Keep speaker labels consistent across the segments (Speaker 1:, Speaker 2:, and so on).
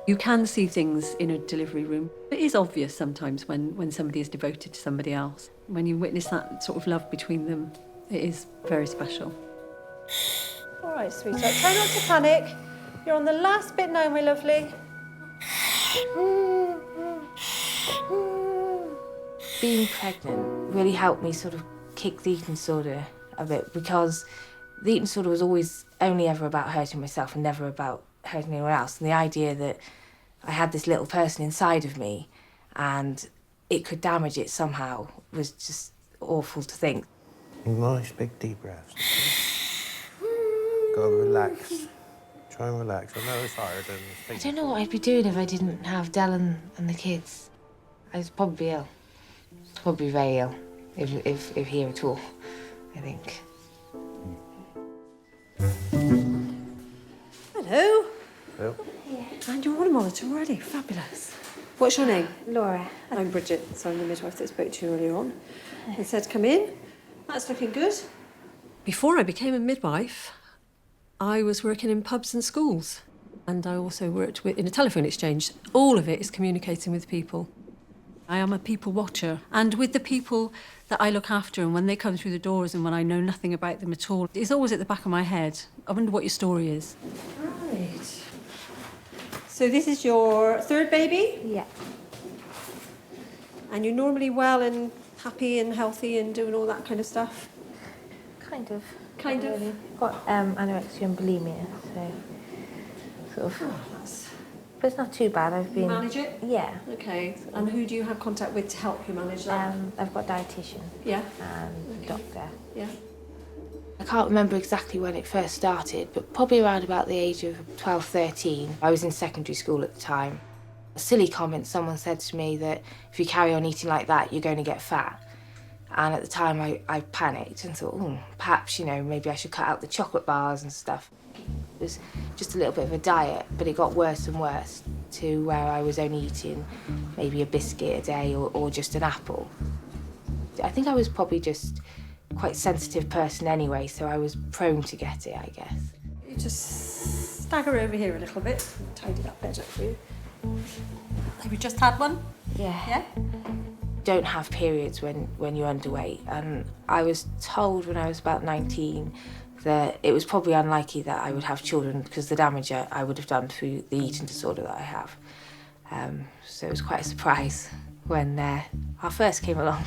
Speaker 1: You can see things in a delivery room. It is obvious sometimes when somebody is devoted to somebody else. When you witness that sort of love between them, it is very special.
Speaker 2: All right, sweetheart, try not to panic. You're on the last bit now, my lovely.
Speaker 3: Being pregnant really helped me sort of kick the eating disorder a bit, because the eating disorder was always only ever about hurting myself and never about hurting anyone else. And the idea that I had this little person inside of me and it could damage it somehow was just awful to think.
Speaker 4: Nice big deep breaths. Go relax. Try and relax. I know it's hard.
Speaker 3: I don't know what I'd be doing if I didn't have Dylan and the kids. I'd probably be ill. Probably very ill, if here at all, I think.
Speaker 2: Hello.
Speaker 4: Hello.
Speaker 2: And you're on a monitor already. Fabulous. What's your name?
Speaker 3: Laura.
Speaker 2: I'm Bridget, so I'm the midwife that spoke to you earlier on. It said come in. That's looking good. Before I became a midwife, I was working in pubs and schools. And I also worked in a telephone exchange. All of it is communicating with people. I am a people watcher, and with the people that I look after, and when they come through the doors and when I know nothing about them at all, it's always at the back of my head. I wonder what your story is. Right. So this is your third baby?
Speaker 3: Yeah.
Speaker 2: And you're normally well and happy and healthy and doing all that kind of stuff?
Speaker 3: Kind of.
Speaker 2: Kind of?
Speaker 3: Really. Got anorexia and bulimia, so sort of.
Speaker 2: Oh, that's...
Speaker 3: But it's not too bad. I've been.
Speaker 2: You manage it?
Speaker 3: Yeah.
Speaker 2: Okay. And who do you have contact with to help you manage that?
Speaker 3: I've got a dietitian.
Speaker 2: Yeah.
Speaker 3: And doctor.
Speaker 2: Yeah.
Speaker 3: I can't remember exactly when it first started, but probably around about the age of 12, 13. I was in secondary school at the time. A silly comment, someone said to me that if you carry on eating like that, you're going to get fat. And at the time, I panicked and thought, oh, perhaps, maybe I should cut out the chocolate bars and stuff. It was just a little bit of a diet, but it got worse and worse to where I was only eating maybe a biscuit a day or just an apple. I think I was probably just quite a sensitive person anyway, so I was prone to get it, I guess.
Speaker 2: You just stagger over here a little bit, tidy that bed up for you. Have you just had one?
Speaker 3: Yeah.
Speaker 2: Yeah?
Speaker 3: Don't have periods when you're underweight, and I was told when I was about 19 that it was probably unlikely that I would have children because the damage I would have done through the eating disorder that I have. So it was quite a surprise when our first came along.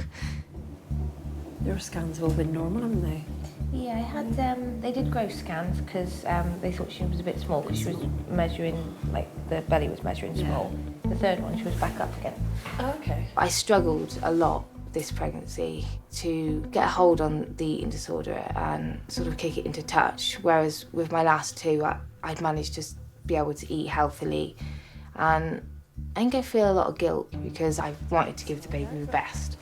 Speaker 2: Your scans have all been normal, haven't they?
Speaker 3: Yeah, I had, they did growth scans because they thought she was a bit small because she was measuring, like the belly was measuring small. The third one, she was back up again.
Speaker 2: Oh, okay.
Speaker 3: I struggled a lot this pregnancy to get a hold on the eating disorder and sort of kick it into touch, whereas with my last two, I'd managed to be able to eat healthily, and I think I feel a lot of guilt because I wanted to give the baby the best.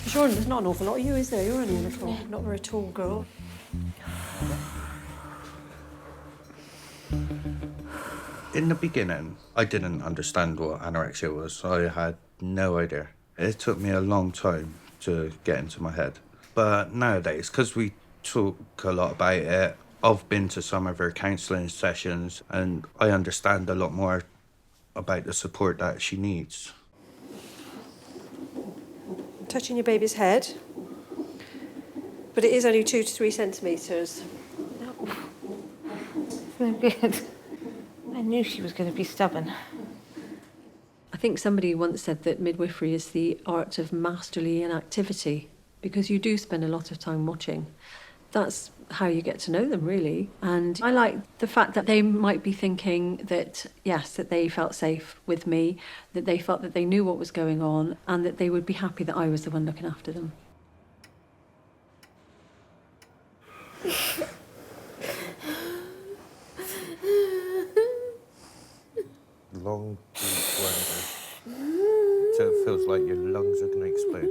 Speaker 2: Sure, there's not an awful lot of you, is there? You're only a little, not very tall girl.
Speaker 4: In the beginning, I didn't understand what anorexia was. I had no idea. It took me a long time to get into my head. But nowadays, because we talk a lot about it, I've been to some of her counselling sessions and I understand a lot more about the support that she needs.
Speaker 2: I'm touching your baby's head, but it is only 2 to 3 centimetres.
Speaker 3: Feeling good. I knew she was going to be stubborn.
Speaker 2: I think somebody once said that midwifery is the art of masterly inactivity, because you do spend a lot of time watching. That's how you get to know them, really. And I like the fact that they might be thinking that, yes, that they felt safe with me, that they felt that they knew what was going on, and that they would be happy that I was the one looking after them.
Speaker 4: Long, deep wonder. So it feels like your lungs are going to explode.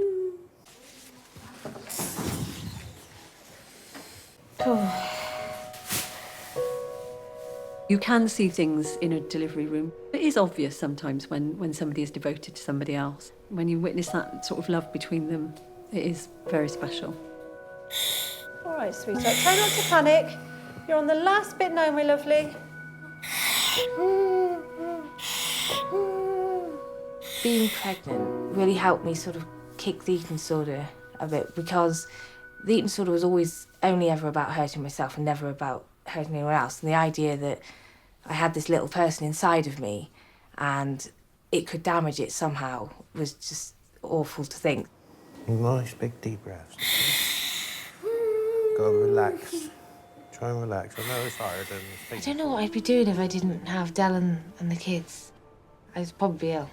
Speaker 1: You can see things in a delivery room. It is obvious sometimes when somebody is devoted to somebody else. When you witness that sort of love between them, it is very special. All right, sweetheart, try not to panic.
Speaker 2: You're on the last bit now, my lovely.
Speaker 3: Being pregnant really helped me sort of kick the eating disorder a bit, because the eating disorder was always only ever about hurting myself and never about hurting anyone else. And the idea that I had this little person inside of me and it could damage it somehow was just awful to think.
Speaker 5: Nice big deep breaths. Go relax. Try and relax. I know it's hard.
Speaker 3: I don't know what I'd be doing if I didn't have Del and the kids. I'd probably be ill.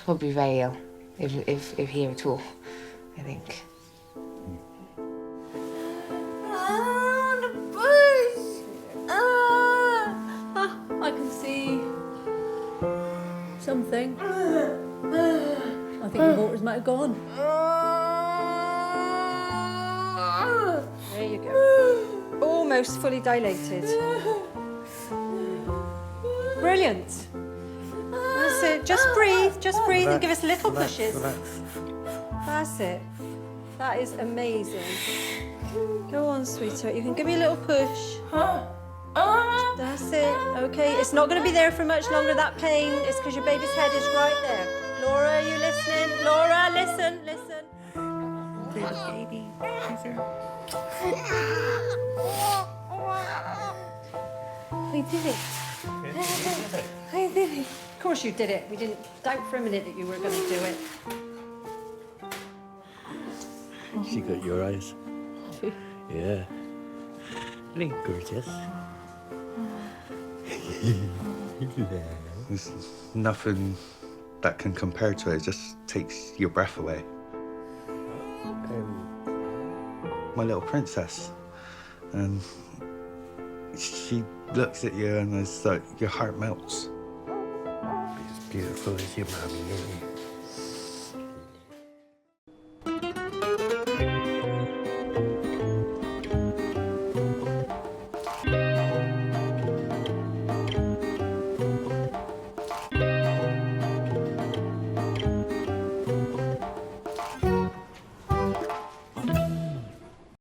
Speaker 3: Probably very ill, if here at all, I think.
Speaker 1: I can see something. I think the waters might have gone.
Speaker 2: There you go. Almost fully dilated. Brilliant. That's it. Just breathe and give us little pushes. That's it. That is amazing. Go on, sweetheart. You can give me a little push. That's it. Okay, it's not going to be there for much longer, that pain. It's because your baby's head is right there. Laura, are you listening? Laura, listen.
Speaker 5: Little baby.
Speaker 2: We did it. I did it. Of course you did it. We didn't doubt for a minute that you were going to do it.
Speaker 6: She got your eyes. Yeah. Ain't gorgeous.
Speaker 4: There's nothing that can compare to it. It just takes your breath away. My little princess. And she looks at you and it's like your heart melts.
Speaker 5: Be as beautiful as your mommy, ain't you?